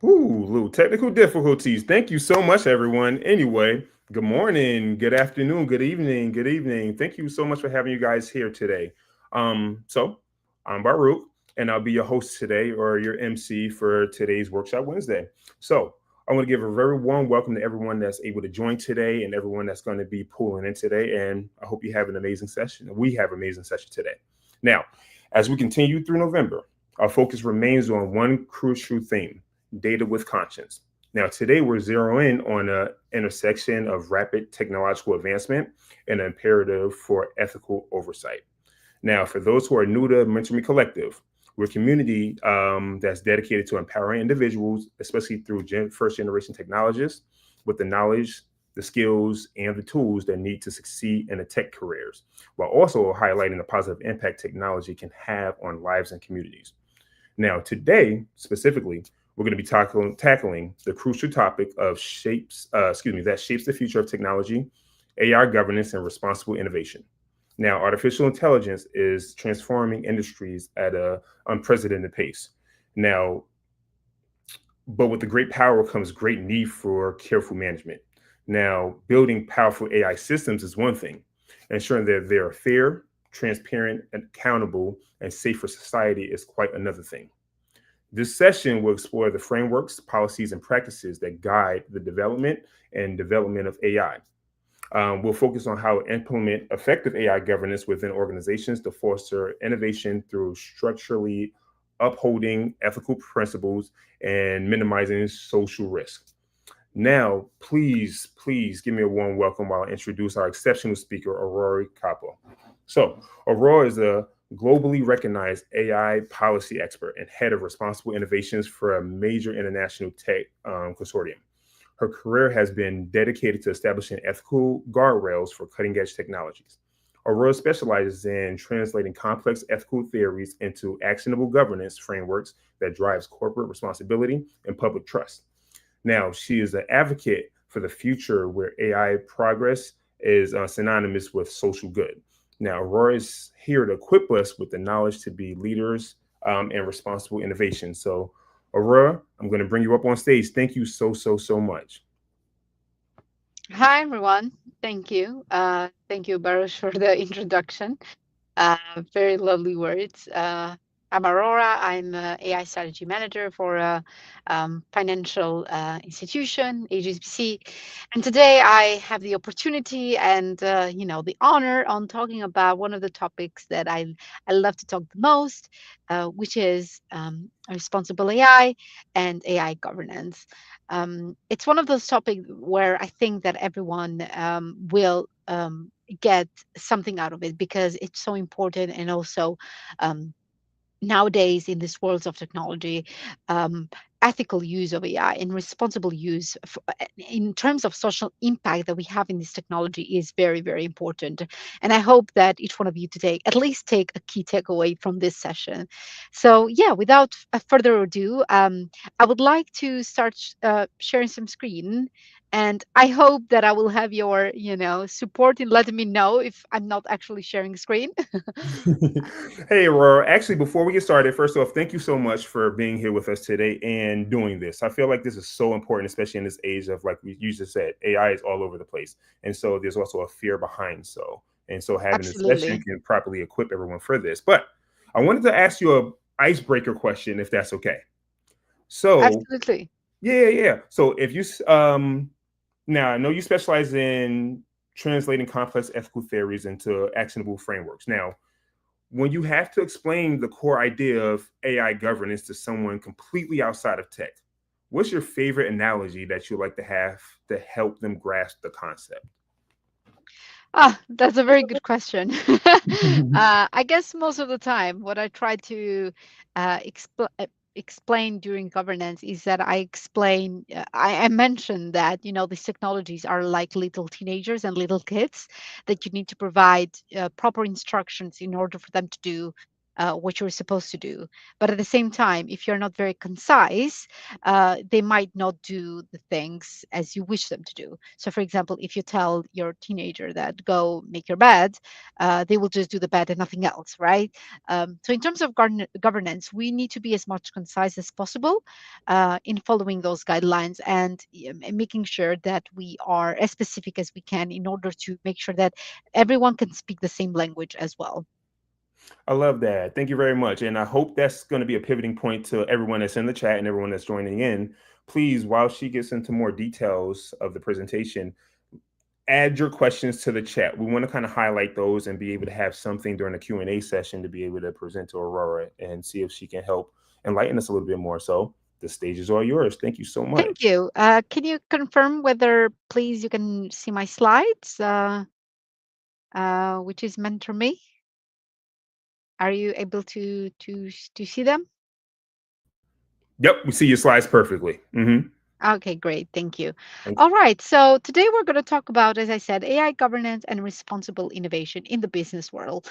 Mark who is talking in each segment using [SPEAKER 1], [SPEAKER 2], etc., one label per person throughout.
[SPEAKER 1] Ooh, little technical difficulties. Thank you so much, everyone. Anyway, good morning, good afternoon, good evening, good evening. Thank you so much for having you guys here today. So I'm Baruch, and I'll be your host today, or your MC for today's Workshop Wednesday. So I want to give a very warm welcome to everyone that's able to join today and everyone that's going to be pulling in today. And I hope you have an amazing session. We have an amazing session today. Now, as we continue through November, our focus remains on one crucial theme: data with conscience. Now, today we're zeroing in on an intersection of rapid technological advancement and an imperative for ethical oversight. Now, for those who are new to Mentoring Collective, we're a community that's dedicated to empowering individuals, especially through first generation technologists, with the knowledge, the skills, and the tools they need to succeed in the tech careers, while also highlighting the positive impact technology can have on lives and communities. Now, today, specifically, we're going to be tackling the crucial topic of that shapes the future of technology, AI governance, and responsible innovation. Now, artificial intelligence is transforming industries at an unprecedented pace. Now, but with the great power comes great need for careful management. Now, building powerful AI systems is one thing, ensuring that they are fair, transparent, accountable, and safe for society is quite another thing. This session will explore the frameworks, policies, and practices that guide the development of AI. We'll focus on how to implement effective AI governance within organizations to foster innovation through structurally upholding ethical principles and minimizing social risk. Now, please give me a warm welcome while I introduce our exceptional speaker, Aurora Kapo. So, Aurora is a globally recognized AI policy expert and head of responsible innovations for a major international tech consortium. Her career has been dedicated to establishing ethical guardrails for cutting edge technologies. Aurora specializes in translating complex ethical theories into actionable governance frameworks that drives corporate responsibility and public trust. Now, she is an advocate for the future where AI progress is synonymous with social good. Now, Aurora is here to equip us with the knowledge to be leaders and responsible innovation. So, Aurora, I'm going to bring you up on stage. Thank you so much.
[SPEAKER 2] Hi, everyone. Thank you. Thank you, Baruch, for the introduction. Very lovely words. I'm Aurora. I'm a AI strategy manager for a financial institution, HSBC. And today I have the opportunity and the honor on talking about one of the topics that I love to talk the most, which is responsible AI and AI governance. It's one of those topics where I think that everyone will get something out of it because it's so important and also um, nowadays in this world of technology, um, ethical use of AI and responsible use in terms of social impact that we have in this technology is very, very important. And I hope that each one of you today at least take a key takeaway from this session. So, yeah, without further ado, I would like to start sharing some screen. And I hope that I will have your, support in letting me know if I'm not actually sharing screen.
[SPEAKER 1] Hey, Aurora. Actually, before we get started, first off, thank you so much for being here with us today and doing this. I feel like this is so important, especially in this age of, like you just said, AI is all over the place. And so there's also a fear behind so. And so having this session
[SPEAKER 2] Absolutely.
[SPEAKER 1] can properly equip everyone for this. But I wanted to ask you a icebreaker question, if that's okay. So,
[SPEAKER 2] Absolutely.
[SPEAKER 1] yeah. So if you now I know you specialize in translating complex ethical theories into actionable frameworks. Now, when you have to explain the core idea of AI governance to someone completely outside of tech, what's your favorite analogy that you like to have to help them grasp the concept?
[SPEAKER 2] That's a very good question. I guess most of the time, what I try to explain during governance is that I mentioned that, these technologies are like little teenagers and little kids that you need to provide proper instructions in order for them to do. what you're supposed to do. But at the same time, if you're not very concise, they might not do the things as you wish them to do. So, for example, if you tell your teenager that go make your bed, they will just do the bed and nothing else, right? So, in terms of governance, we need to be as much concise as possible in following those guidelines and making sure that we are as specific as we can in order to make sure that everyone can speak the same language as well.
[SPEAKER 1] I love that. Thank you very much. And I hope that's going to be a pivoting point to everyone that's in the chat and everyone that's joining in. Please, while she gets into more details of the presentation, add your questions to the chat. We want to kind of highlight those and be able to have something during the Q&A session to be able to present to Aurora and see if she can help enlighten us a little bit more. So the stage is all yours. Thank you so
[SPEAKER 2] Thank
[SPEAKER 1] much.
[SPEAKER 2] you. Can you confirm whether, please, you can see my slides, which is Mentor Me? Are you able to see them?
[SPEAKER 1] Yep, we see your slides perfectly.
[SPEAKER 2] Okay, great. Thank you. All right. So today we're going to talk about, as I said, AI governance and responsible innovation in the business world.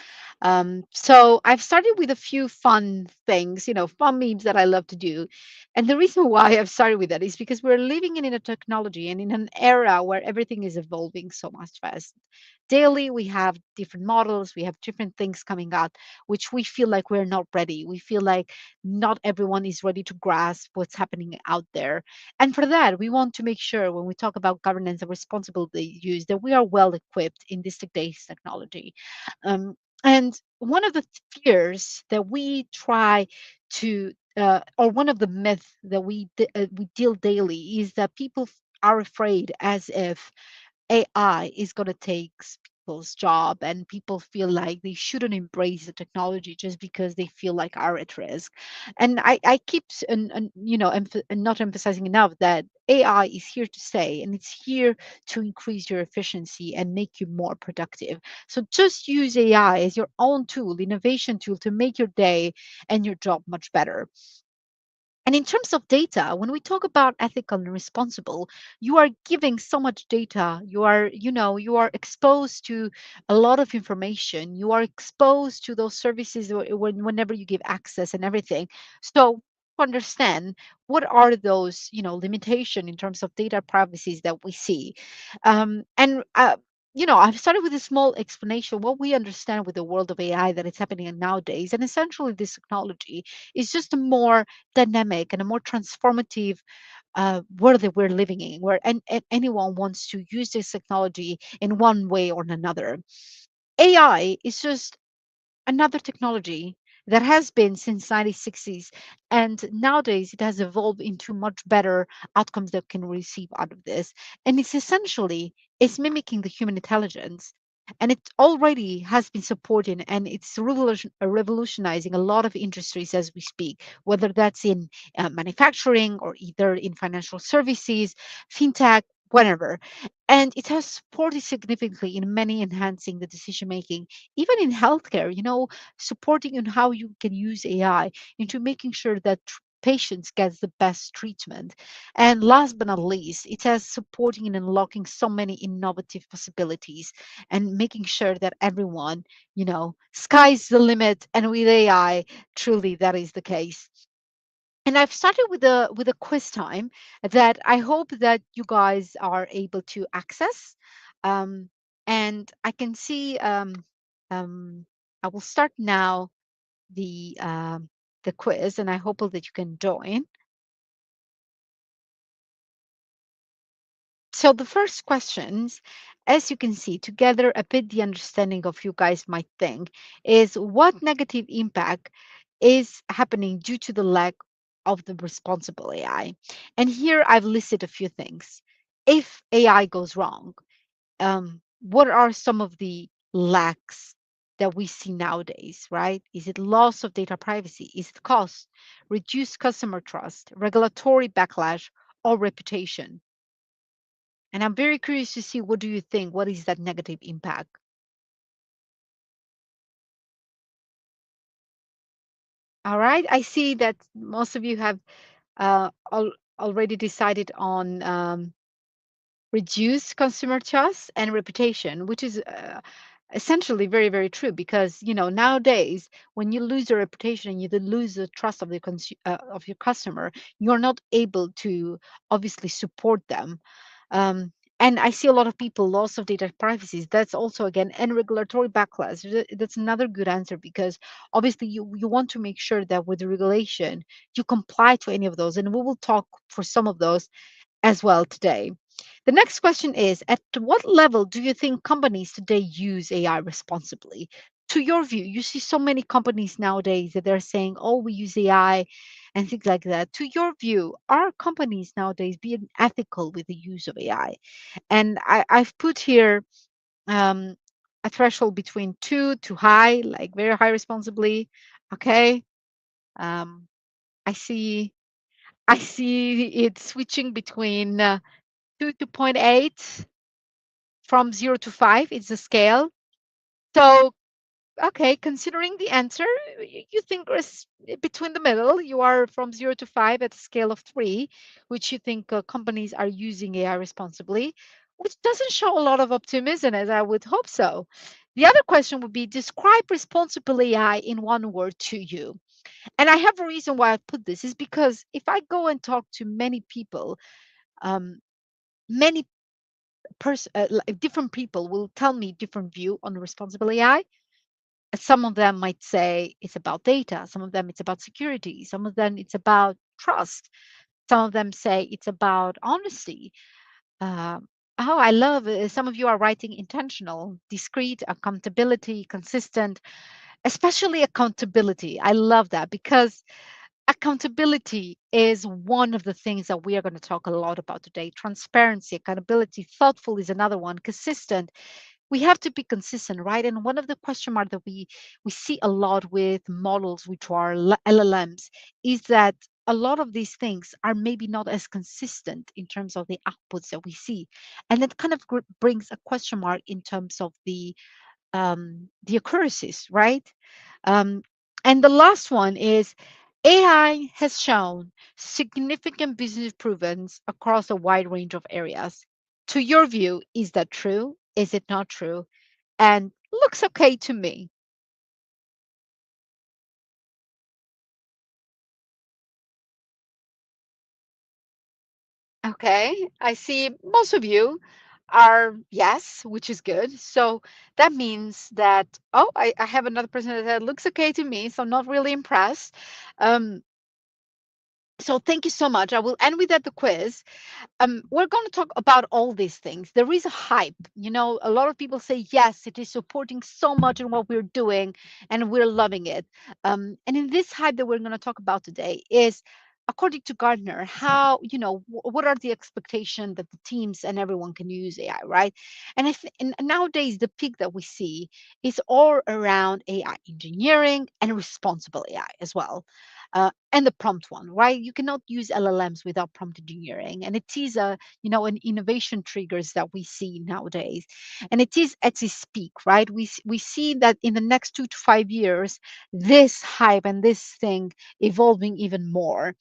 [SPEAKER 2] So I've started with a few fun things, fun memes that I love to do. And the reason why I've started with that is because we're living in a technology and in an era where everything is evolving so much fast. Daily, we have different models, we have different things coming out, which we feel like we're not ready. We feel like not everyone is ready to grasp what's happening out there, and for that, we want to make sure when we talk about governance and responsible use that we are well equipped in this today's technology. Um, and one of the fears that we try to, or one of the myths that we deal daily is that people are afraid as if AI is going to take people's job, and people feel like they shouldn't embrace the technology just because they feel like are at risk. And I keep not emphasizing enough that AI is here to stay, and it's here to increase your efficiency and make you more productive. So just use AI as your own tool, innovation tool, to make your day and your job much better. And in terms of data, when we talk about ethical and responsible, you are giving so much data. You are exposed to a lot of information. You are exposed to those services whenever you give access and everything. So understand what are those, limitation in terms of data privacies that we see. I've started with a small explanation what we understand with the world of AI that is happening nowadays. And essentially, this technology is just a more dynamic and a more transformative world that we're living in, where and anyone wants to use this technology in one way or another. AI is just another technology that has been since 1960s, and nowadays it has evolved into much better outcomes that can receive out of this. And it's mimicking the human intelligence, and it already has been supporting, and it's revolutionizing a lot of industries as we speak, whether that's in manufacturing or either in financial services, fintech, whatever. And it has supported significantly in many enhancing the decision making, even in healthcare, supporting in how you can use AI into making sure that patients get the best treatment. And last but not least, it has supporting and unlocking so many innovative possibilities and making sure that everyone, sky's the limit. And with AI, truly that is the case. And I've started with a quiz time that I hope that you guys are able to access. Um, and I can see um, I will start now the quiz, and I hope that you can join. So the first questions, as you can see, together a bit the understanding of you guys might think is what negative impact is happening due to the lack of the responsible AI. And here I've listed a few things. If AI goes wrong, what are some of the lacks that we see nowadays, right? Is it loss of data privacy? Is it cost, reduced customer trust, regulatory backlash, or reputation? And I'm very curious to see what do you think? What is that negative impact? All right. I see that most of you have already decided on reduce consumer trust and reputation, which is Essentially, very, very true, because nowadays, when you lose your reputation and you then lose the trust of of your customer, you're not able to obviously support them. And I see a lot of people loss of data privacy. That's also, again, and regulatory backlash. That's another good answer, because obviously you want to make sure that with the regulation you comply to any of those, and we will talk for some of those as well today. The next question is, at what level do you think companies today use AI responsibly? To your view, you see so many companies nowadays that they're saying, oh, we use AI and things like that. To your view, are companies nowadays being ethical with the use of AI? And I've put here um, a threshold between two to high, like very high responsibly. Okay. Um, I see. I see it switching between 2 to point 0.8, from 0 to 5. It's a scale. So, okay, considering the answer, you think between the middle. You are from 0 to 5 at a scale of 3, which you think companies are using AI responsibly, which doesn't show a lot of optimism, as I would hope so. The other question would be, describe responsible AI in one word to you. And I have a reason why I put this, is because if I go and talk to many people, um, many different people will tell me different view on responsible AI. Some of them might say it's about data. Some of them it's about security. Some of them it's about trust. Some of them say it's about honesty. Oh, I love some of you are writing intentional, discrete, accountability, consistent, especially accountability. I love that, because accountability is one of the things that we are going to talk a lot about today. Transparency, accountability, thoughtful is another one, consistent. We have to be consistent, right? And one of the question mark that we see a lot with models, which are LLMs, is that a lot of these things are maybe not as consistent in terms of the outputs that we see, and it kind of brings a question mark in terms of the accuracies, right? Um, and the last one is, AI has shown significant business improvements across a wide range of areas. To your view, is that true? Is it not true? And looks okay to me. Okay, I see most of you are yes, which is good. So that means that, oh, I have another person that said looks okay to me, so not really impressed. Um, so thank you so much. I will end with that the quiz. We're going to talk about all these things. There is a hype. A lot of people say, yes, it is supporting so much in what we're doing and we're loving it. And in this hype that we're going to talk about today is, according to Gardner, how, what are the expectations that the teams and everyone can use AI, right? And nowadays, the peak that we see is all around AI engineering and responsible AI as well, and the prompt one, right? You cannot use LLMs without prompt engineering, and it is an innovation triggers that we see nowadays, and it is at its peak, right? We see that in the next 2 to 5 years, this hype and this thing evolving even more.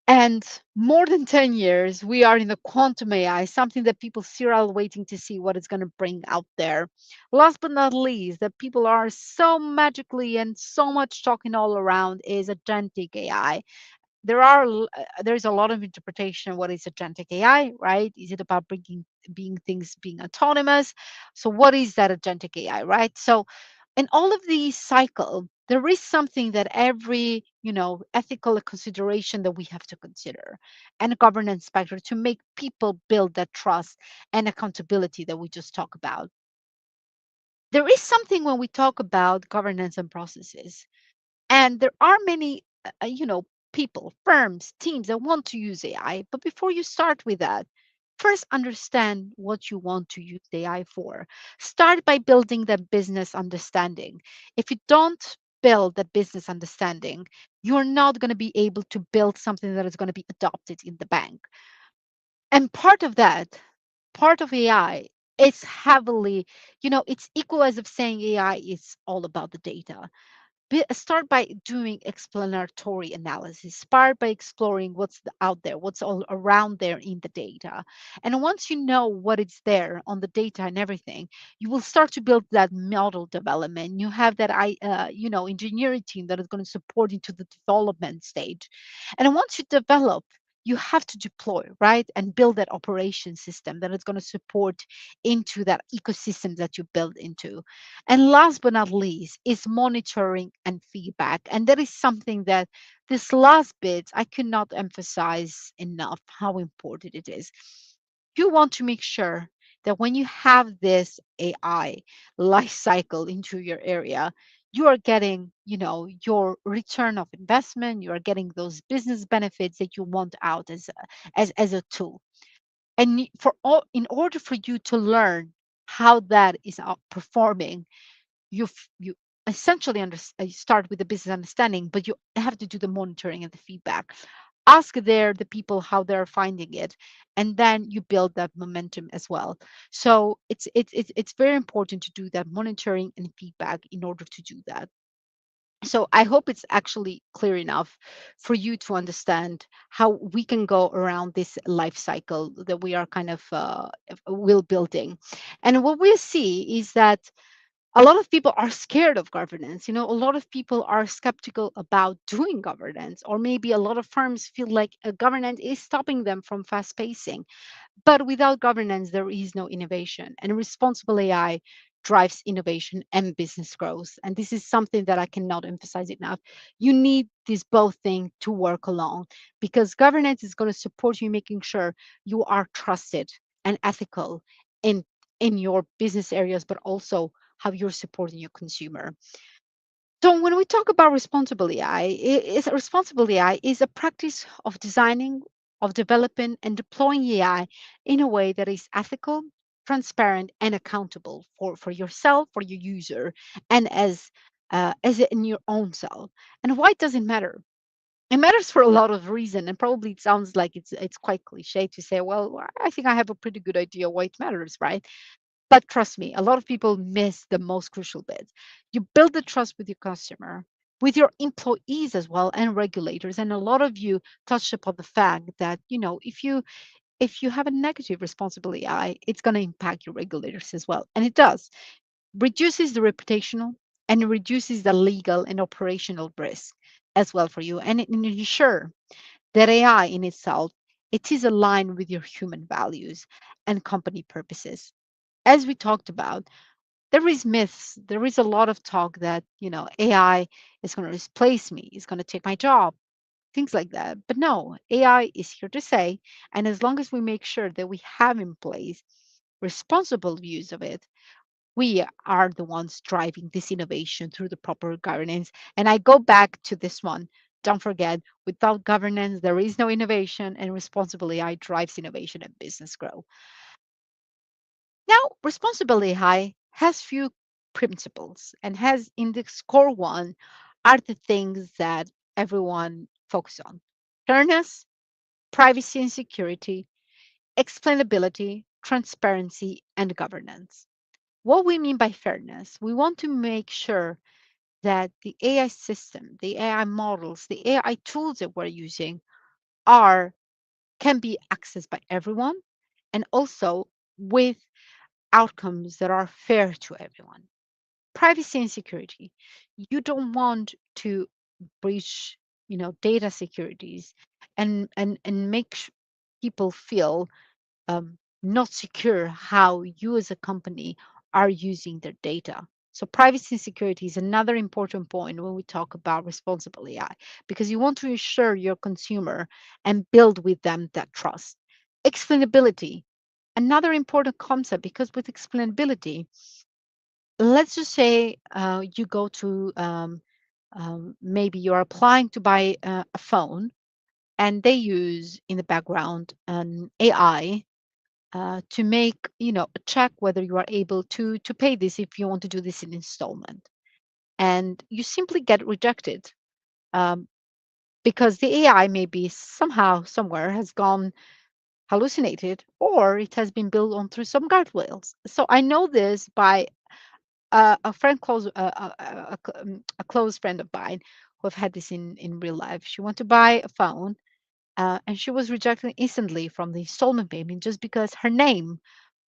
[SPEAKER 2] And more than 10 years, we are in the quantum AI, something that people still are waiting to see what it's going to bring out there. Last but not least, that people are so magically and so much talking all around is agentic AI. There's a lot of interpretation of what is agentic AI, right? Is it about bringing being things being autonomous? So what is that agentic AI, right? So in all of these cycle, there is something that every ethical consideration that we have to consider, and a governance factor to make people build that trust and accountability that we just talked about. There is something when we talk about governance and processes, and there are many, people, firms, teams that want to use AI. But before you start with that, first understand what you want to use AI for. Start by building that business understanding. If you don't build that business understanding, you're not going to be able to build something that is going to be adopted in the bank. And part of that, part of AI, it's heavily, it's equal as of saying AI is all about the data. Start by doing explanatory analysis. Start by exploring what's out there, what's all around there in the data. And once you know what is there on the data and everything, you will start to build that model development. You have that engineering team that is going to support into the development stage. And once you develop, you have to deploy, right? And build that operation system that is going to support into that ecosystem that you build into. And last but not least is monitoring and feedback. And that is something that this last bit, I could not emphasize enough how important it is. You want to make sure that when you have this AI life cycle into your area, you are getting, your return of investment, you are getting those business benefits that you want out as a tool. And in order for you to learn how that is performing, you essentially start with the business understanding, but you have to do the monitoring and the feedback. Ask the people how they're finding it, and then you build that momentum as well. So it's very important to do that monitoring and feedback in order to do that. So I hope it's actually clear enough for you to understand how we can go around this life cycle that we are kind of will building. And what we see is that a lot of people are scared of governance. A lot of people are skeptical about doing governance, or maybe a lot of firms feel like a governance is stopping them from fast pacing. But without governance, there is no innovation. And responsible AI drives innovation and business growth. And this is something that I cannot emphasize enough. You need these both things to work along, because governance is going to support you making sure you are trusted and ethical in in your business areas, but also how you're supporting your consumer. So when we talk about responsible AI, responsible AI is a practice of designing, of developing, and deploying AI in a way that is ethical, transparent, and accountable for yourself, for your user, and as in your own self. And why does it matter? It matters for a lot of reasons, and probably it sounds like it's quite cliche to say, well, I think I have a pretty good idea why it matters, right? But trust me, a lot of people miss the most crucial bit. You build the trust with your customer, with your employees as well, and regulators. And a lot of you touched upon the fact that, if you have a negative responsibility AI, it's going to impact your regulators as well. And it does. Reduces the reputational, and it reduces the legal and operational risk as well for you. And it ensure that AI in itself, it is aligned with your human values and company purposes. As we talked about, there is myths. There is a lot of talk that, AI is going to replace me, is going to take my job, things like that. But no, AI is here to stay. And as long as we make sure that we have in place responsible use of it, we are the ones driving this innovation through the proper governance. And I go back to this one. Don't forget, without governance, there is no innovation, and responsible AI drives innovation and business growth. Now, responsibility high has few principles, and has in the core one are the things that everyone focus on: fairness, privacy and security, explainability, transparency, and governance. What we mean by fairness, we want to make sure that the AI system, the AI models, the AI tools that we're using are can be accessed by everyone, and also with outcomes that are fair to everyone. Privacy and security. You don't want to breach, data securities, and make people feel not secure how you as a company are using their data. So privacy and security is another important point when we talk about responsible AI, because you want to ensure your consumer and build with them that trust. Explainability, another important concept, because with explainability, let's just say you go to maybe you're applying to buy a phone, and they use in the background an AI to make a check whether you are able to pay this if you want to do this in installment, and you simply get rejected, um, because the AI maybe somehow somewhere has gone hallucinated, or it has been built on through some guardrails. So I know this by a friend close a close friend of mine who have had this in real life. She wanted to buy a phone, and she was rejected instantly from the installment payment just because her name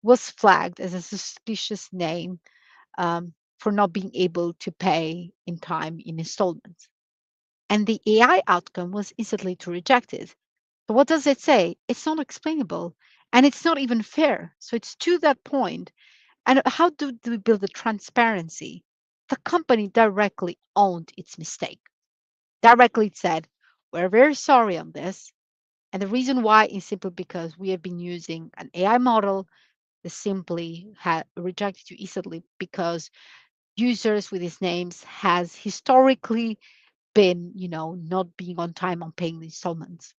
[SPEAKER 2] was flagged as a suspicious name, for not being able to pay in time in installments. And the AI outcome was instantly to reject it. So what does it say? It's not explainable, and it's not even fair. So it's to that point. And how do we build the transparency? The company directly owned its mistake. Directly it said, "We're very sorry on this." And the reason why is simply because we have been using an AI model that simply had rejected you easily because users with these names has historically been, not being on time on paying the installments.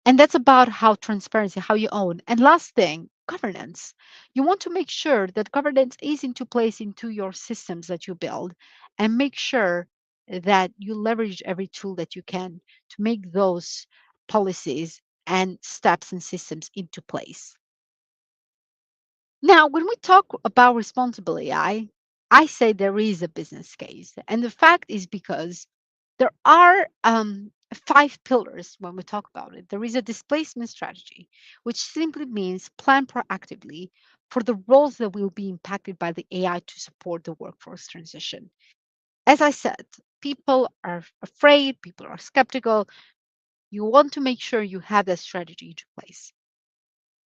[SPEAKER 2] And that's about how transparency, how you own. And last thing, governance. You want to make sure that governance is into place into your systems that you build, and make sure that you leverage every tool that you can to make those policies and steps and systems into place. Now, when we talk about responsible I say there is a business case. And the fact is because there are five pillars when we talk about it. There is a displacement strategy, which simply means plan proactively for the roles that will be impacted by the AI to support the workforce transition. As I said, people are afraid, people are skeptical. You want to make sure you have that strategy into place.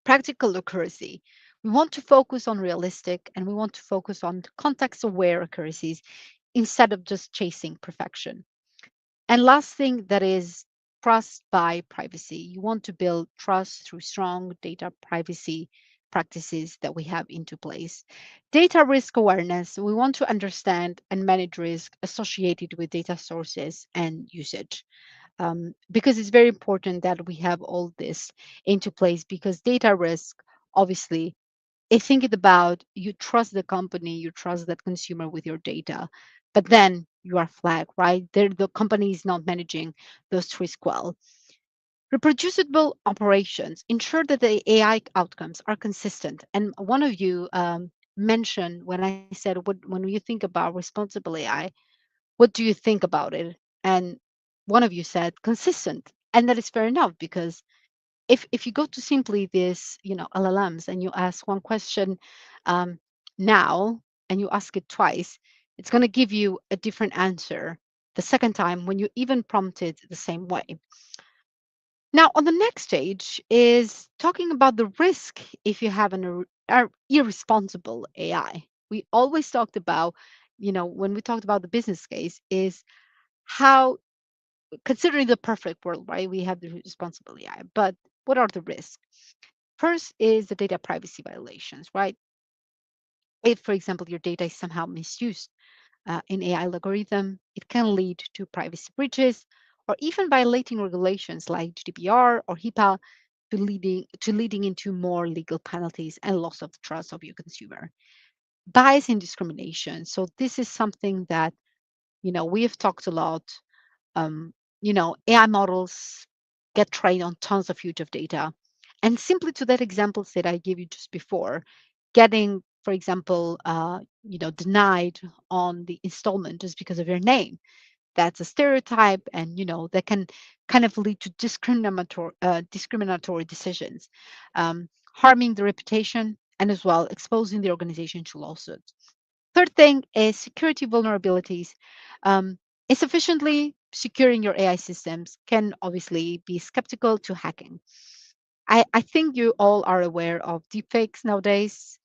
[SPEAKER 2] Practical accuracy. We want to focus on realistic, and we want to focus on context aware accuracies instead of just chasing perfection. And last thing, that is trust by privacy. You want to build trust through strong data privacy practices that we have into place. Data risk awareness. We want to understand and manage risk associated with data sources and usage. Because it's very important that we have all this into place, because data risk, obviously, is thinking about, you trust the company, you trust that consumer with your data, but then you are flagged, right? The company is not managing those risks well. Reproducible operations ensure that the AI outcomes are consistent. And one of you mentioned, when I said, when you think about responsible AI, what do you think about it? And one of you said consistent. And that is fair enough, because if you go to simply this, LLMs, and you ask one question um, now, and you ask it twice, it's going to give you a different answer the second time when you even prompt it the same way. Now, on the next stage is talking about the risk if you have irresponsible AI. We always talked about, when we talked about the business case, is how, considering the perfect world, right, we have the responsible AI, but what are the risks? First is the data privacy violations, right? If, for example, your data is somehow misused in AI algorithm, it can lead to privacy breaches, or even violating regulations like GDPR or HIPAA, to leading into more legal penalties and loss of trust of your consumer. Bias and discrimination. So this is something that, we have talked a lot. um, AI models get trained on tons of huge of data. And simply to that examples that I gave you just before, getting, for example, denied on the installment just because of your name, that's a stereotype, and that can kind of lead to discriminatory decisions, harming the reputation, and as well exposing the organization to lawsuits. Third thing is security vulnerabilities. Insufficiently securing your AI systems can obviously be skeptical to hacking. I think you all are aware of deepfakes nowadays,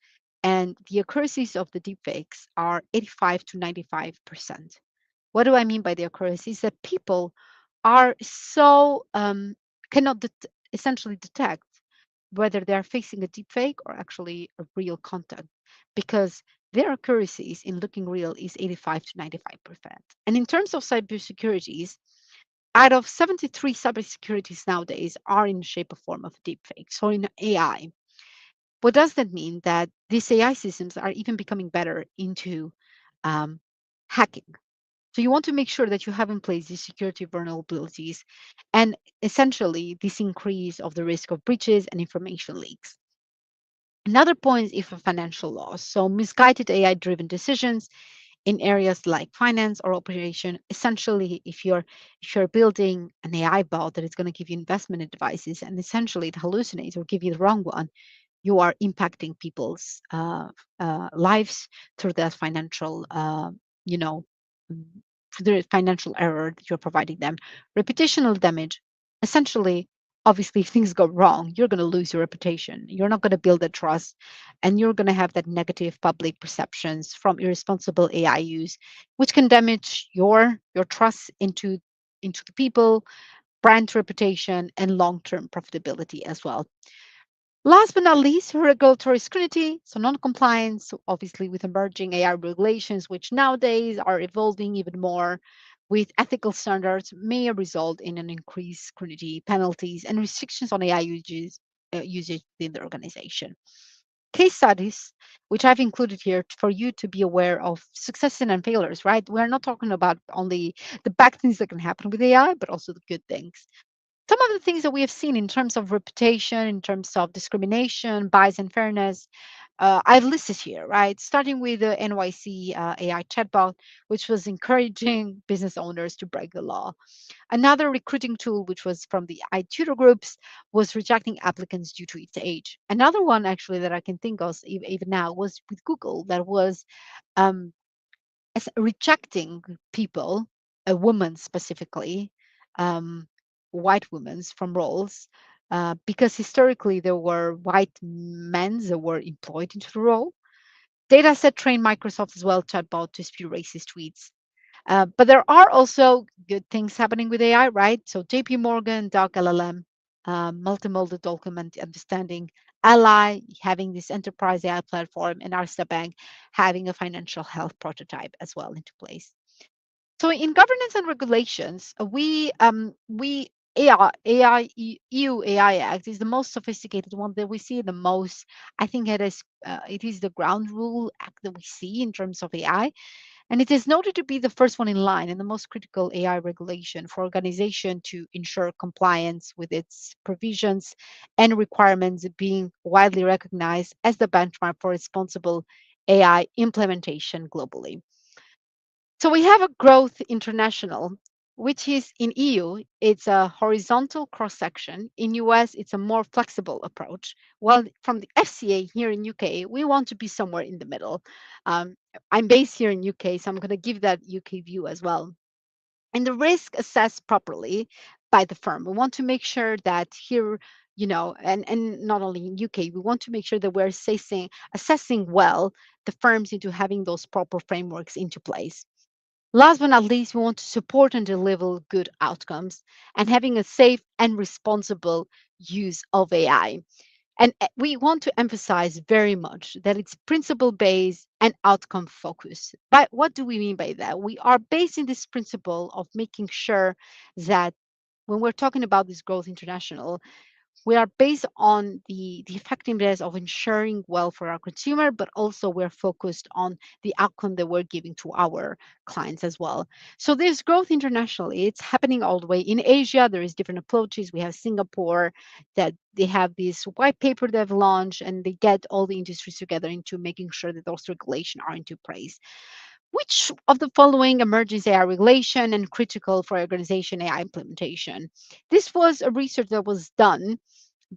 [SPEAKER 2] and the accuracies of the deepfakes are 85 to 95%. What do I mean by the accuracies? That people are so cannot essentially detect whether they are facing a deepfake or actually a real content, because their accuracies in looking real is 85 to 95%. And in terms of cybersecurities, out of 73 cybersecurities nowadays are in the shape or form of deepfake, so in AI. What does that mean? That these AI systems are even becoming better into um, hacking. So you want to make sure that you have in place these security vulnerabilities, and essentially this increase of the risk of breaches and information leaks. Another point is for financial loss. So misguided AI-driven decisions in areas like finance or operation. Essentially, if you're building an AI bot that is going to give you investment advices and essentially it hallucinates or give you the wrong one, you are impacting people's lives through that financial, you know, mm, through the financial error that you're providing them. Reputational damage, essentially, obviously, if things go wrong, you're going to lose your reputation. You're not going to build that trust, and you're going to have that negative public perceptions from irresponsible AI use, which can damage your trust into the people, brand reputation, and long-term profitability as well. Last but not least, regulatory scrutiny, so non-compliance, so obviously with emerging AI regulations, which nowadays are evolving even more with ethical standards, may result in an increased scrutiny, penalties, and restrictions on AI usage within the organization. Case studies, which I've included here for you to be aware of successes and failures, right? We're not talking about only the bad things that can happen with AI, but also the good things. Some of the things that we have seen in terms of reputation, in terms of discrimination, bias, and fairness, I've listed here, right? Starting with the NYC AI chatbot, which was encouraging business owners to break the law. Another recruiting tool, which was from the iTutor groups, was rejecting applicants due to its age. Another one, actually, that I can think of even now was with Google, that was um, rejecting people, a woman specifically, um, white women from roles, because historically there were white men that were employed into the role. Dataset trained Microsoft as well chatbot to spew racist tweets. But there are also good things happening with AI, right? So JP Morgan, Doc LLM, multimodal document understanding, Ally having this enterprise AI platform, and Arsta Bank having a financial health prototype as well into place. So in governance and regulations, we AI EU AI Act is the most sophisticated one that we see the most. I think it is the ground rule act that we see in terms of AI, and it is noted to be the first one in line and the most critical AI regulation for organization to ensure compliance with its provisions and requirements, being widely recognized as the benchmark for responsible AI implementation globally. So we have a growth international, which is in EU, it's a horizontal cross section. In US, it's a more flexible approach. While from the FCA here in UK, we want to be somewhere in the middle. Um, I'm based here in UK, so I'm going to give that UK view as well. And the risk assessed properly by the firm. We want to make sure that here, and not only in UK, we want to make sure that we're assessing well the firms into having those proper frameworks into place. Last but not least, we want to support and deliver good outcomes and having a safe and responsible use of AI. And we want to emphasize very much that it's principle based and outcome focused. But what do we mean by that? We are basing this principle of making sure that when we're talking about this growth international, we are based on the effectiveness of ensuring well for our consumer, but also we're focused on the outcome that we're giving to our clients as well. So there's growth internationally. It's happening all the way in Asia. There is different approaches. We have Singapore that they have this white paper they've launched and they get all the industries together into making sure that those regulations are into place. Which of the following emerges AI regulation and critical for organization AI implementation? This was a research that was done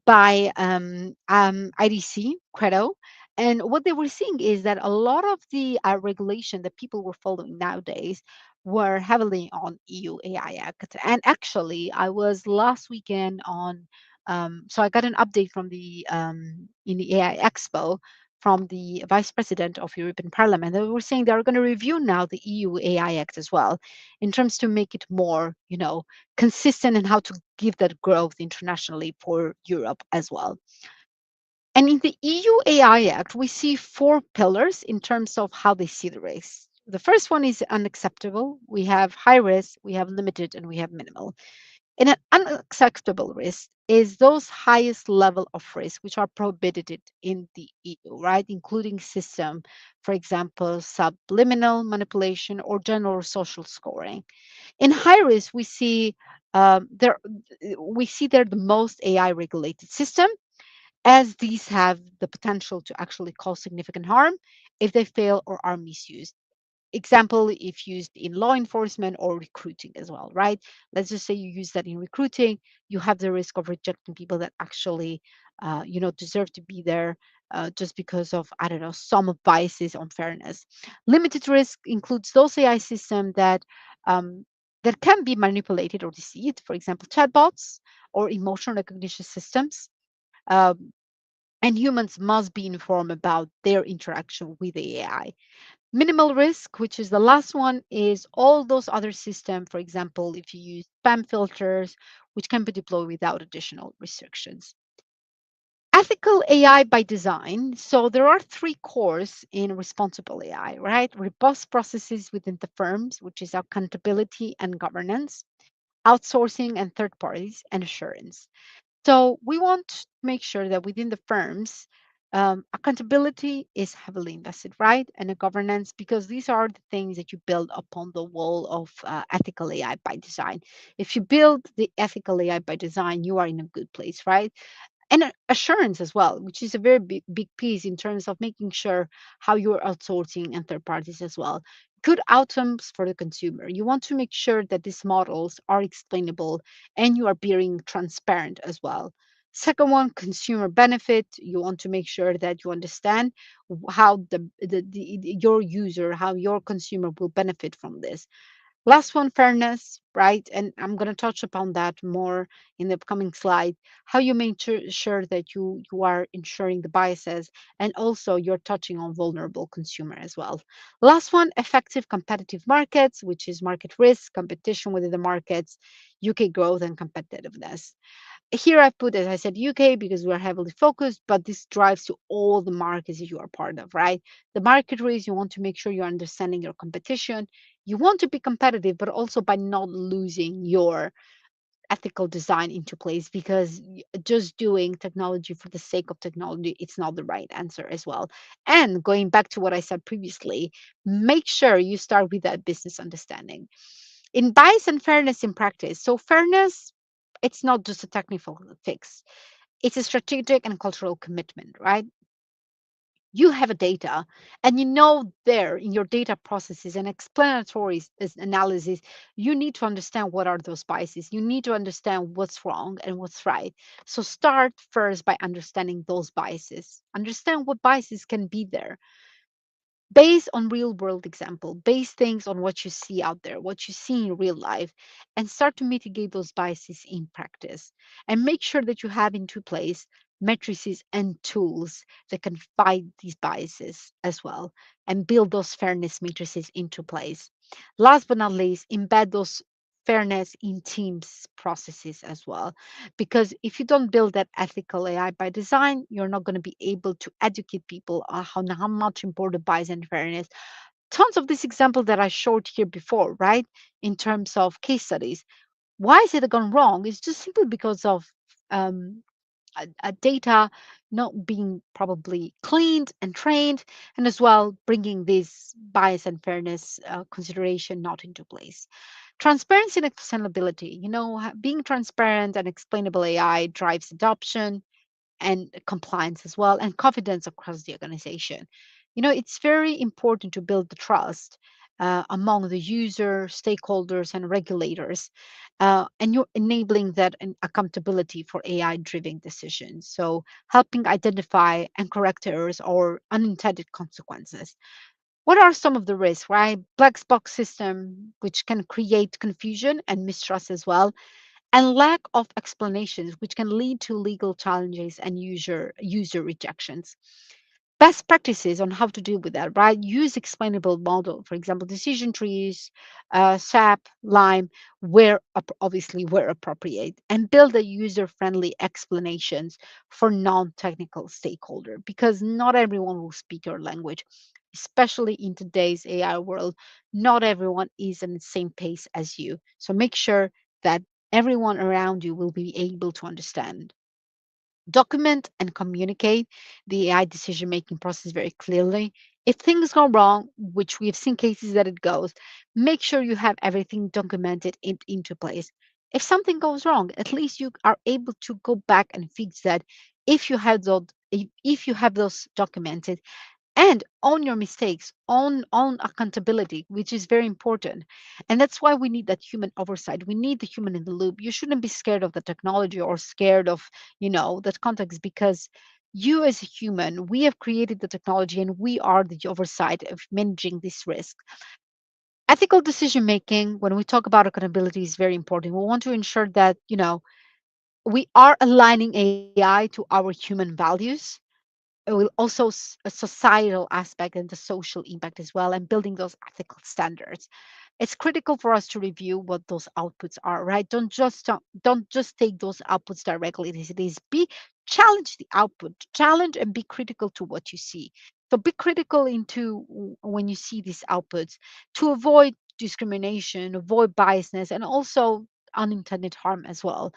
[SPEAKER 2] by IDC, Credo. And what they were seeing is that a lot of the regulation that people were following nowadays were heavily on EU AI Act. And actually, I was last weekend so I got an update from the in the AI Expo from the Vice President of European Parliament. They were saying they're going to review now the EU AI Act as well, in terms to make it more, consistent and how to give that growth internationally for Europe as well. And in the EU AI Act, we see four pillars in terms of how they see the risk. The first one is unacceptable. We have high risk, we have limited, and we have minimal. And an unacceptable risk is those highest level of risk which are prohibited in the EU, right? Including system, for example, subliminal manipulation or general social scoring. In high risk, we see there the most AI regulated system, as these have the potential to actually cause significant harm if they fail or are misused. Example, if used in law enforcement or recruiting as well, right? Let's just say you use that in recruiting, you have the risk of rejecting people that actually deserve to be there, just because of, I don't know, some biases on fairness. Limited risk includes those AI systems um, that can be manipulated or deceived, for example, chatbots or emotional recognition systems. um, and humans must be informed about their interaction with the AI. Minimal risk, which is the last one, is all those other systems, for example, if you use spam filters, which can be deployed without additional restrictions. Ethical AI by design. So there are three cores in responsible AI, right? Robust processes within the firms, which is accountability and governance, outsourcing and third parties, and assurance. So we want to make sure that within the firms, accountability is heavily invested, right? And a governance, because these are the things that you build upon the wall of ethical AI by design. If you build the ethical AI by design, you are in a good place, right? And assurance as well, which is a very big piece in terms of making sure how you're outsourcing and third parties as well. Good outcomes for the consumer. You want to make sure that these models are explainable and you are being transparent as well. Second one, consumer benefit. You want to make sure that you understand how your user, how your consumer will benefit from this. Last one, fairness, right? And I'm going to touch upon that more in the upcoming slide. How you make sure that you are ensuring the biases, and also you're touching on vulnerable consumer as well. Last one, effective competitive markets, which is market risk, competition within the markets, UK growth and competitiveness. Here I put, as I said, UK because we're heavily focused, but this drives to all the markets that you are part of, right? The market race, you want to make sure you're understanding your competition. You want to be competitive, but also by not losing your ethical design into place, because just doing technology for the sake of technology, it's not the right answer as well. And going back to what I said previously, make sure you start with that business understanding. In bias and fairness in practice, so fairness, it's not just a technical fix, it's a strategic and cultural commitment, right? You have a data, and you know there in your data processes and explanatory analysis, you need to understand what are those biases. You need to understand what's wrong and what's right. So start first by understanding those biases. Understand what biases can be there, based on real world example, base things on what you see out there, what you see in real life, and start to mitigate those biases in practice. And make sure that you have into place matrices and tools that can fight these biases as well, and build those fairness matrices into place. Last but not least, embed those fairness in teams processes as well, because if you don't build that ethical AI by design, you're not going to be able to educate people on how much important bias and fairness. Tons of these examples that I showed here before, right? In terms of case studies, why is it gone wrong? It's just simply because of um, data not being probably cleaned and trained, and as well bringing this bias and fairness consideration not into place. Transparency and explainability. Being transparent and explainable AI drives adoption and compliance as well, and confidence across the organization. It's very important to build the trust among the user, stakeholders, and regulators, and you're enabling that accountability for AI driven decisions. So, helping identify and correct errors or unintended consequences. What are some of the risks, right? Black box system, which can create confusion and mistrust as well, and lack of explanations, which can lead to legal challenges and user rejections. Best practices on how to deal with that, right? Use explainable model, for example, decision trees, SAP, Lime, obviously where appropriate, and build a user-friendly explanations for non-technical stakeholder, because not everyone will speak your language, especially in today's AI world. Not everyone is in the same pace as you. So make sure that everyone around you will be able to understand. Document and communicate the AI decision making process very clearly. If things go wrong, which we've seen cases that it goes, make sure you have everything documented into place. If something goes wrong, at least you are able to go back and fix that if you have those, if you have those documented, and own your mistakes, own accountability, which is very important. And that's why we need that human oversight. We need the human in the loop. You shouldn't be scared of the technology or scared of, that context, because you as a human, we have created the technology and we are the oversight of managing this risk. Ethical decision making, when we talk about accountability, is very important. We want to ensure that, we are aligning AI to our human values. It will also a societal aspect and the social impact as well, and building those ethical standards. It's critical for us to review what those outputs are, right? Don't just take those outputs directly as it is. Be challenge the output, challenge and be critical to what you see. So be critical into when you see these outputs, to avoid discrimination, avoid biasness, and also unintended harm as well.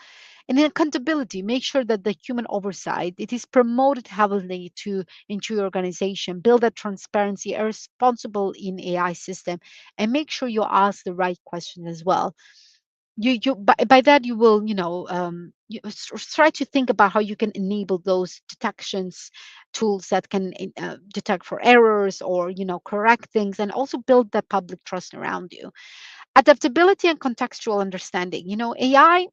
[SPEAKER 2] And in accountability, make sure that the human oversight, it is promoted heavily to into your organization. Build that transparency, are responsible in AI system, and make sure you ask the right questions as well. You by that you will, try to think about how you can enable those detections tools that can detect for errors, or correct things, and also build that public trust around you. Adaptability and contextual understanding. AI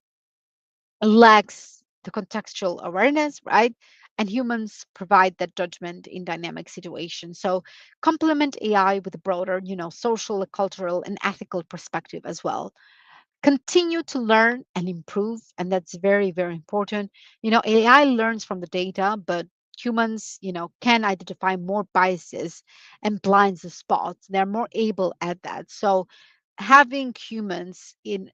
[SPEAKER 2] lacks the contextual awareness, right? And humans provide that judgment in dynamic situations. So complement AI with a broader, social, cultural, and ethical perspective as well. Continue to learn and improve, and that's very, very important. AI learns from the data, but humans, can identify more biases and blind spots. They're more able at that. So having humans in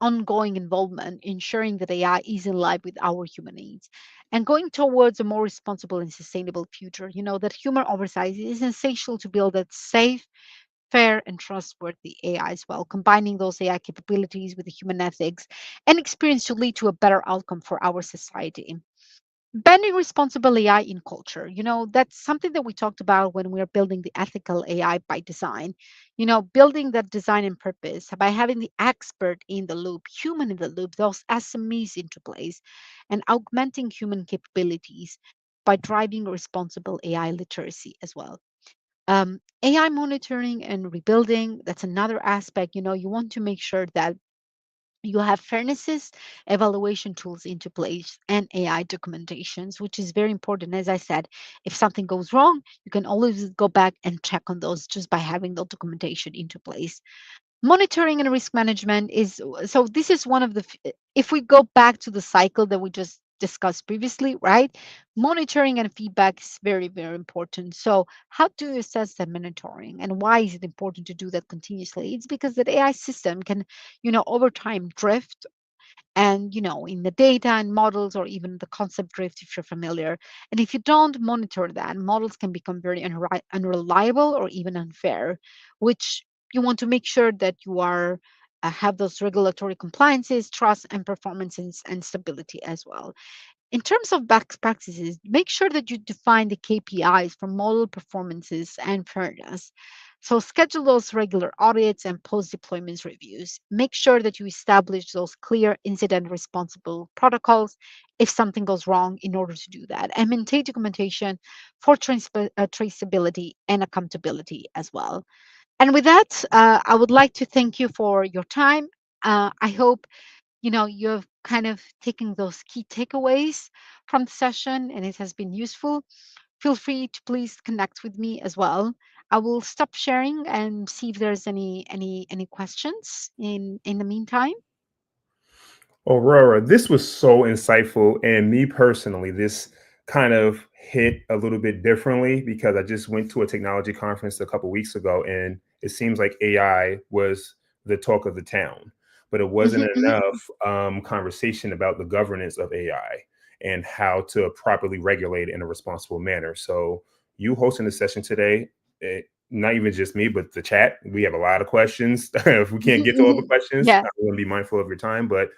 [SPEAKER 2] ongoing involvement, ensuring that AI is in line with our human needs, and going towards a more responsible and sustainable future. That human oversight is essential to build a safe, fair, and trustworthy AI as well, combining those AI capabilities with the human ethics and experience to lead to a better outcome for our society. Banning responsible AI in culture. That's something that we talked about when we are building the ethical AI by design. Building that design and purpose by having the expert in the loop, human in the loop, those SMEs into place, and augmenting human capabilities by driving responsible AI literacy as well. AI monitoring and rebuilding, that's another aspect. You want to make sure that you have fairnesses, evaluation tools into place, and AI documentations, which is very important. As I said, if something goes wrong, you can always go back and check on those just by having the documentation into place. Monitoring and risk management is, so this is one of the if we go back to the cycle that we just discussed previously, right? Monitoring and feedback is very, very important. So how do you assess that monitoring, and why is it important to do that continuously? It's because that AI system can, over time drift, and in the data and models, or even the concept drift, if you're familiar. And if you don't monitor that, models can become very unreliable or even unfair, which you want to make sure that you are have those regulatory compliances, trust, and performance, and stability as well. In terms of best practices, make sure that you define the KPIs for model performances and fairness. So schedule those regular audits and post-deployment reviews. Make sure that you establish those clear incident responsible protocols if something goes wrong in order to do that. And maintain documentation for traceability and accountability as well. And with that, I would like to thank you for your time. I hope you've kind of taken those key takeaways from the session and it has been useful. Feel free to please connect with me as well. I will stop sharing and see if there's any questions in the meantime.
[SPEAKER 1] Aurora, this was so insightful. And me personally, this kind of hit a little bit differently because I just went to a technology conference a couple weeks ago, and it seems like AI was the talk of the town, but it wasn't
[SPEAKER 2] Hmm. Hmm.
[SPEAKER 1] enough conversation about the governance of AI and how to properly regulate it in a responsible manner. So, you hosting the session today, not even just me, but the chat, we have a lot of questions. If we can't get to all the questions,
[SPEAKER 2] Yeah,
[SPEAKER 1] I'm going to be mindful of your time, but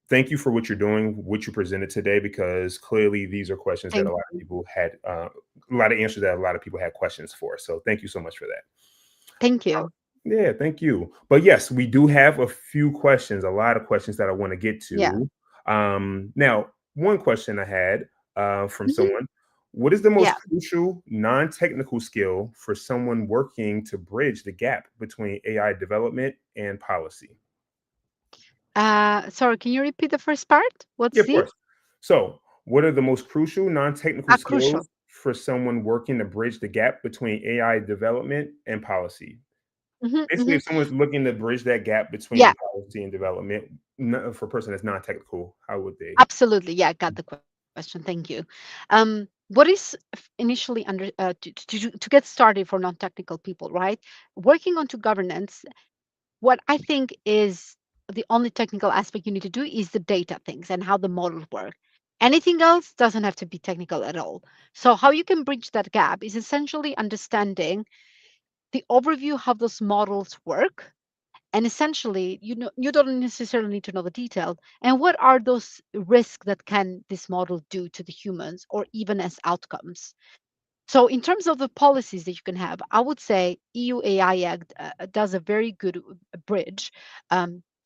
[SPEAKER 1] thank you for what you're doing, what you presented today, because clearly these are questions that a
[SPEAKER 2] thank
[SPEAKER 1] lot of
[SPEAKER 2] you.
[SPEAKER 1] people had, a lot of answers that a lot of people had questions for. So thank you so much for that.
[SPEAKER 2] Thank you.
[SPEAKER 1] Yeah, thank you. But yes, we do have a few questions, a lot of questions that I want to get
[SPEAKER 2] Yeah.
[SPEAKER 1] to. Now, one question I had, from
[SPEAKER 2] Mhm.
[SPEAKER 1] someone. What is the most
[SPEAKER 2] Yeah.
[SPEAKER 1] crucial non-technical skill for someone working to bridge the gap between AI development and policy?
[SPEAKER 2] Sorry, can you repeat the first part?
[SPEAKER 1] Yeah,
[SPEAKER 2] What's
[SPEAKER 1] of
[SPEAKER 2] the
[SPEAKER 1] course. So, what are the most crucial non-technical
[SPEAKER 2] crucial?
[SPEAKER 1] skills for someone working to bridge the gap between AI development and policy?
[SPEAKER 2] Hmm,
[SPEAKER 1] Basically,
[SPEAKER 2] hmm.
[SPEAKER 1] if someone's looking to bridge that gap between
[SPEAKER 2] Yeah,
[SPEAKER 1] policy and development, for a person that's non-technical, how would they?
[SPEAKER 2] absolutely. Yeah, got the question. Thank you. What is initially to get started for non-technical people, right? Working onto governance, what I think is the only technical aspect you need to do is the data things and how the models work. Anything else doesn't have to be technical at all. So how you can bridge that gap is essentially understanding the overview how those models work, and essentially you don't necessarily need to know the detail and what are those risks that can this model do to the humans or even as outcomes. So, in terms of the policies that you can have, I would say EU AI Act does a very good bridge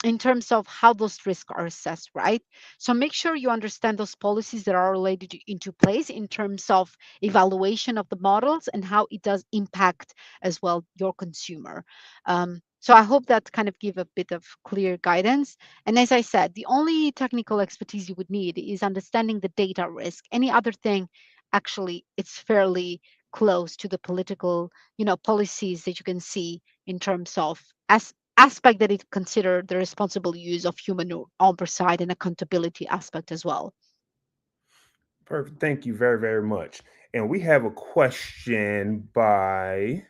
[SPEAKER 2] in terms of how those risks are assessed, right? So, make sure you understand those policies that are already into place in terms of evaluation of the models and how it does impact as well your consumer. So I hope that kind of give a bit of clear guidance. And as I said, the only technical expertise you would need is understanding the data risk. Any other thing, actually it's fairly close to the political policies that you can see in terms of aspect that it consider the responsible use of human oversight and accountability aspect as well.
[SPEAKER 1] Perfect. Thank you very, very much. And we have a question by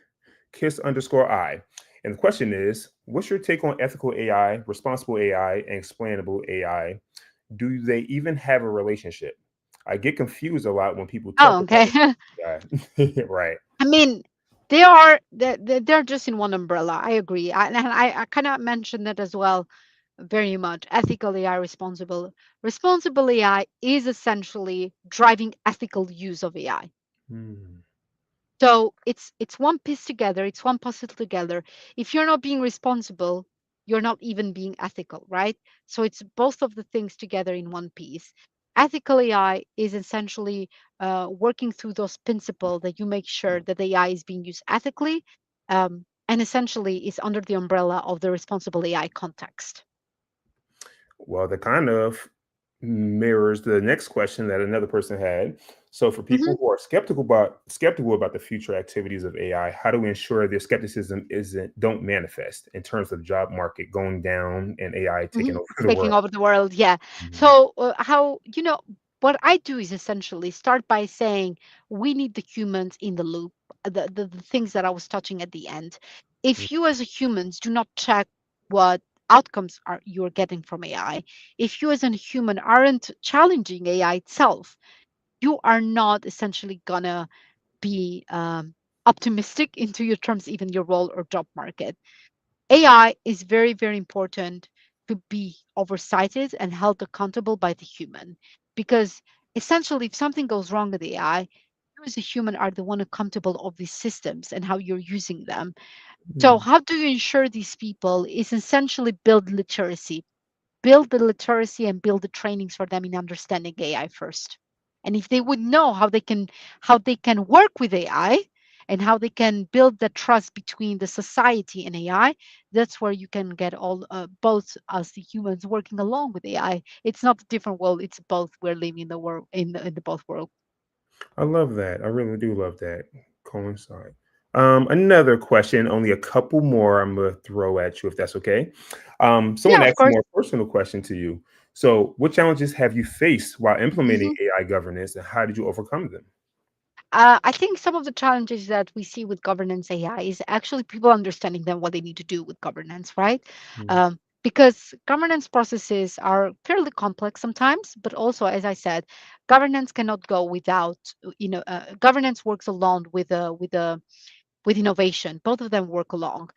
[SPEAKER 1] Kiss underscore I. And the question is, what's your take on ethical AI, responsible AI, and explainable AI? Do they even have a relationship? I get confused a lot when people talk
[SPEAKER 2] Oh, okay.
[SPEAKER 1] about AI. Right.
[SPEAKER 2] I mean, they're just in one umbrella. I agree. And I kind of mentioned that as well very much. Ethical AI, responsible AI is essentially driving ethical use of AI.
[SPEAKER 1] Hmm.
[SPEAKER 2] So it's one piece together, it's one puzzle together. If you're not being responsible, you're not even being ethical, right? So it's both of the things together in one piece. Ethical AI is essentially working through those principles that you make sure that the AI is being used ethically, and essentially is under the umbrella of the responsible AI context.
[SPEAKER 1] Well, that kind of mirrors the next question that another person had. So, for
[SPEAKER 2] Mhm.
[SPEAKER 1] people who are skeptical about the future activities of AI, how do we ensure their skepticism isn't don't manifest in terms of job market going down and AI taking
[SPEAKER 2] Mhm.
[SPEAKER 1] over the
[SPEAKER 2] Taking
[SPEAKER 1] world?
[SPEAKER 2] over the world, yeah.
[SPEAKER 1] Mhm.
[SPEAKER 2] So, how, what I do is essentially start by saying we need the humans in the loop, the things that I was touching at the end. If you as a humans do not check what outcomes are you're getting from AI, if you as a human aren't challenging AI itself, you are not essentially gonna be optimistic into your terms, even your role or job market. AI is very, very important to be oversighted and held accountable by the human. Because essentially, if something goes wrong with AI, you as a human are the one accountable of these systems and how you're using them. So,
[SPEAKER 1] Mhm.
[SPEAKER 2] how do you ensure these people is essentially build the literacy and build the trainings for them in understanding AI first. And if they would know how they can work with AI and how they can build the trust between the society and AI, that's where you can get all both us the humans working along with AI. It's not a different world; it's both. We're living in the world in the both world.
[SPEAKER 1] I love that. I really do love that. Coincide. Another question, only a couple more I'm going to throw at you if that's okay. Someone
[SPEAKER 2] Yeah, of
[SPEAKER 1] asked a
[SPEAKER 2] course.
[SPEAKER 1] more personal question to you. So, what challenges have you faced while implementing
[SPEAKER 2] Mhm.
[SPEAKER 1] AI governance and how did you overcome them?
[SPEAKER 2] I think some of the challenges that we see with governance AI is actually people understanding them what they need to do with governance, right?
[SPEAKER 1] Mhm.
[SPEAKER 2] Because governance processes are fairly complex sometimes, but also, as I said, governance cannot go without, governance works along with innovation. Both of them work along.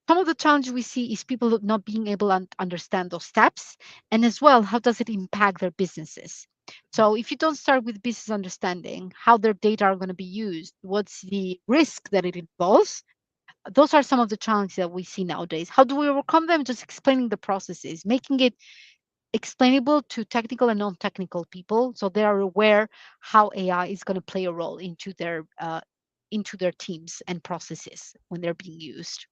[SPEAKER 2] Some of the challenges we see is people not being able to understand those steps, and as well, how does it impact their businesses? So if you don't start with business understanding how their data are going to be used, what's the risk that it involves, those are some of the challenges that we see nowadays. How do we overcome them? Just explaining the processes, making it explainable to technical and non-technical people, so they are aware how AI is going to play a role into their teams and processes when they're being used.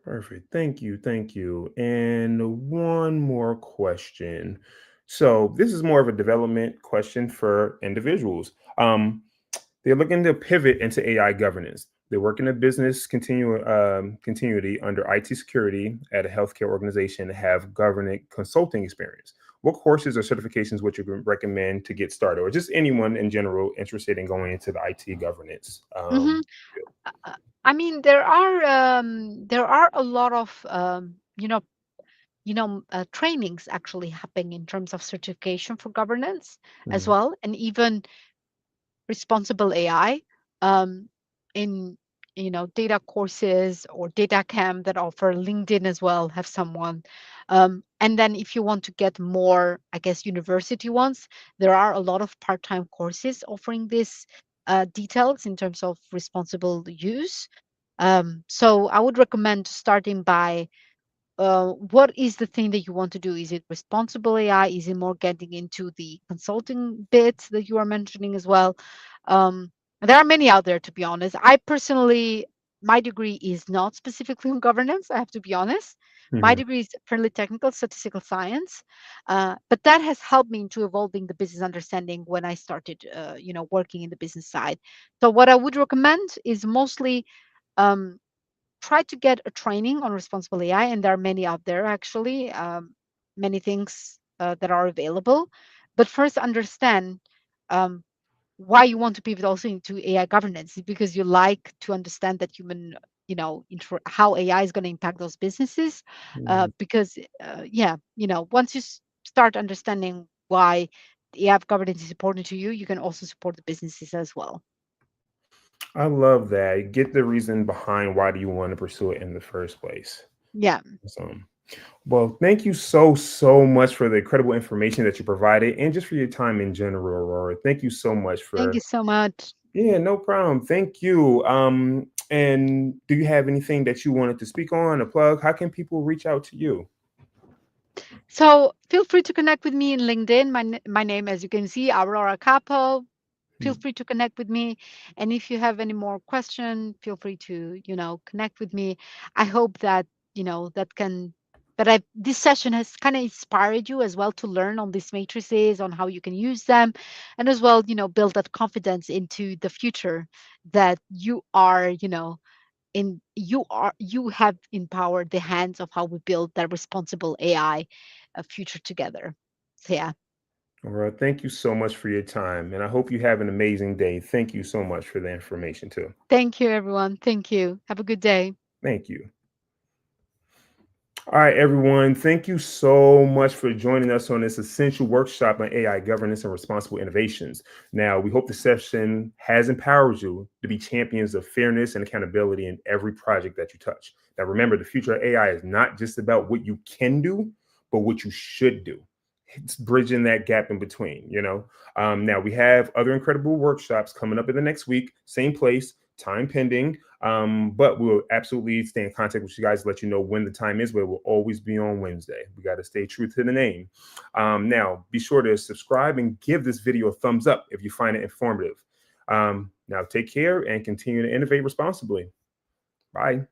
[SPEAKER 1] Perfect. Thank you. Thank you. And one more question. So this is more of a development question for individuals. They're looking to pivot into AI governance. They work in a business continuity under IT security at a healthcare organization and have government consulting experience. What courses or certifications would you recommend to get started, or just anyone in general interested in going into the IT governance
[SPEAKER 2] hmm
[SPEAKER 1] field?
[SPEAKER 2] I mean, there are a lot of trainings actually happening in terms of certification for governance as
[SPEAKER 1] Mhm.
[SPEAKER 2] well, and even responsible AI um, in data courses or data camp that offer. LinkedIn as well have someone. And then if you want to get more, I guess, university ones, there are a lot of part-time courses offering this details in terms of responsible use. So I would recommend starting by what is the thing that you want to do? Is it responsible AI? Is it more getting into the consulting bits that you are mentioning as well? There are many out there, to be honest. I personally, my degree is not specifically on governance. I have to be honest. My
[SPEAKER 1] Mhm.
[SPEAKER 2] degree is fairly technical, statistical science, but that has helped me into evolving the business understanding when I started, working in the business side. So what I would recommend is mostly um, try to get a training on responsible AI, and there are many out there actually, many things that are available. But first, understand um, why you want to pivot also into AI governance, is because you like to understand that human, how AI is going to impact those businesses.
[SPEAKER 1] Mhm.
[SPEAKER 2] Because, yeah, once you start understanding why AI governance is important to you, you can also support the businesses as well.
[SPEAKER 1] I love that. Get the reason behind why do you want to pursue it in the first place.
[SPEAKER 2] Yeah.
[SPEAKER 1] Awesome. Well, thank you so much for the incredible information that you provided and just for your time in general, Aurora. Thank you so much
[SPEAKER 2] Thank you
[SPEAKER 1] for
[SPEAKER 2] so much.
[SPEAKER 1] yeah, no problem. Thank you. And do you have anything that you wanted to speak on, a plug? How can people reach out to you?
[SPEAKER 2] So feel free to connect with me in LinkedIn. My name, as you can see, Aurora Kapo. Feel
[SPEAKER 1] Hmm.
[SPEAKER 2] free to connect with me. And if you have any more question, feel free to, connect with me. I hope that, this session has kind of inspired you as well to learn on these matrices, on how you can use them, and as well, build that confidence into the future that you have empowered the hands of how we build that responsible AI future together. So yeah,
[SPEAKER 1] Aurora, thank you so much for your time. And I hope you have an amazing day. Thank you so much for the information, too.
[SPEAKER 2] thank you everyone. Thank you. Have a good day.
[SPEAKER 1] Thank you. All right, everyone. Thank you so much for joining us on this essential workshop on AI governance and responsible innovations. Now, we hope the session has empowered you to be champions of fairness and accountability in every project that you touch. Now, remember, the future of AI is not just about what you can do, but what you should do. It's bridging that gap in between. Now, we have other incredible workshops coming up in the next week, same place, time pending. But we'll absolutely stay in contact with you guys, let you know when the time is, but it will always be on Wednesday. We got to stay true to the name. Now, be sure to subscribe and give this video a thumbs up if you find it informative. Now, take care and continue to innovate responsibly. Bye.